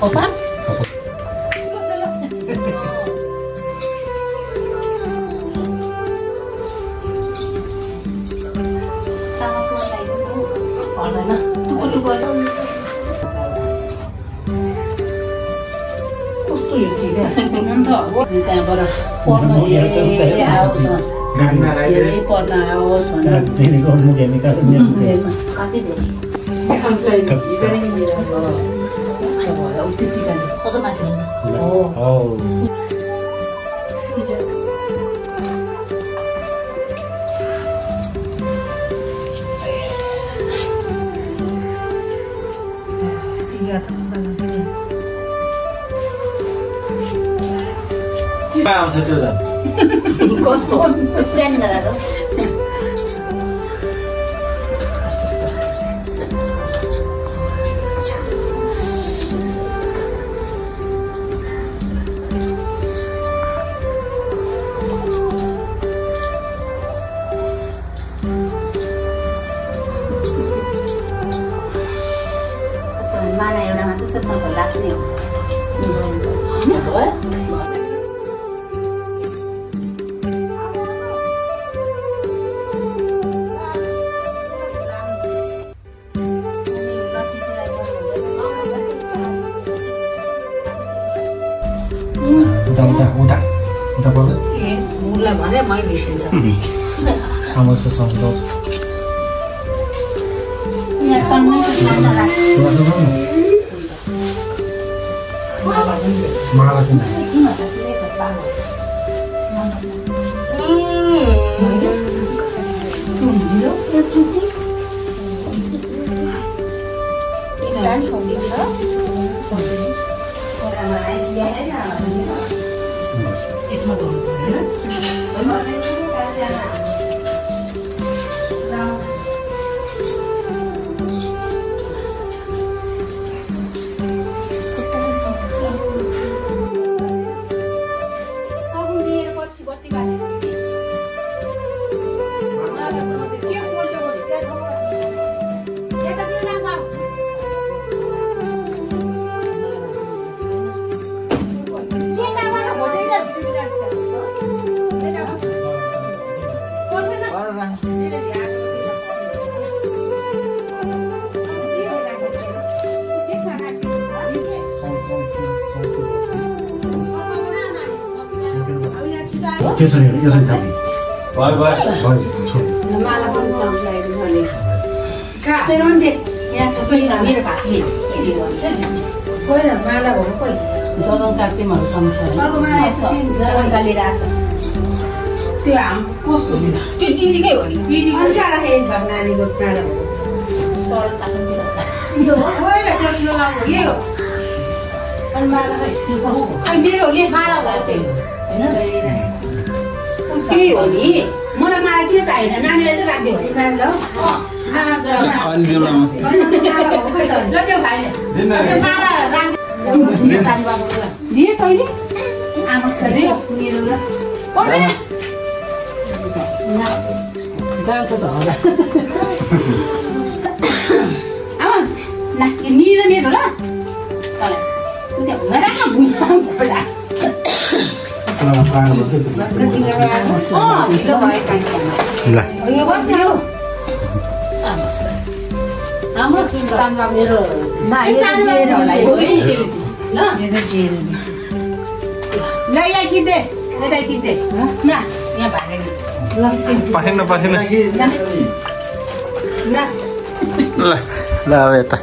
Opa? त्यहाँबाट पढ्न धेरै आओस् धेरै पढ्न आओस् भनेर कति धेरै कस्तो माथि हो आउँछ त्यो झन् कसको सेन्ड गराएको माना एउटा मात्र छ तपाईँको लास्ट नै हुन्छ उता पर्छ ए मुला भने मै बिर्सिन्छ आमा चाहिँ सम्झाउँछ यहाँ पन्नै खाना लाग्छ माला किन यसमा गर्नु पर्दैन त्यसरी यसरी थाहा भयो भयो माला पनि सम्झाएको भने त्यही पनि यहाँ सबै मेरो भातले कोही माला भयो कोही जजन काट्टिमहरू सम्झ लिएर आएको त्यो हाम्रो कस्तो त्यो दिदीकै हो नि दिदीको राखेको छ नानीको माला भयो तर चाकतिर यो हो यही हो अनि माला खै कसको अनि मेरोले माला भयो त्यही होइन त्यही हो नि मलाई माला किन चाहिएन नानीलाई चाहिँ राखिदियो भने दिए तैँले आमालाई जान्छ त होला आवाज ल निर मेरो ल पठेन पठेन ल अब यता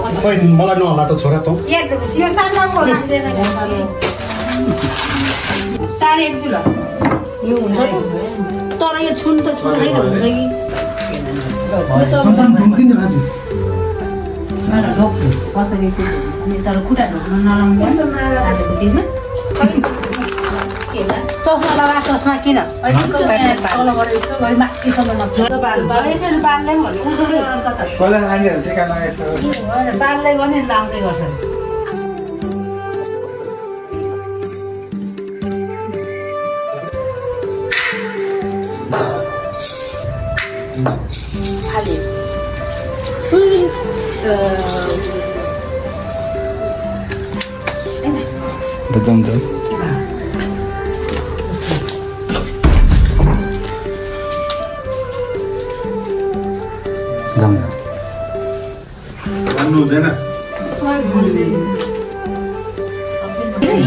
मलाई नहोला त छोरा त यो हुन्छ तर यो छुन त छुँदैन हुन्छ कि कसरी अनि तर खुट्टा ढोक्न नलाउनु नि त माला आजको दिनमा चस्मा लगा चस्मा किन तलबाट यस्तो गरी माथिसम्म बाल्दै पहिला नानीहरू टिका लगाएको बाल्दै गर्ने लाउँदै गर्छ जमजम भन्नु हुँदैन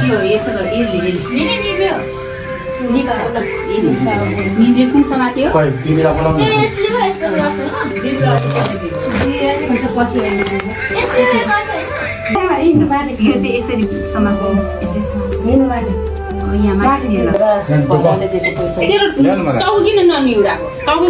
यो यसो गरी निले कुन समात्यो तिमीलाई बोलाउनु यो चाहिँ यसरी समात्यो यहाँ माथि टाउको किन ननिउराको टाउको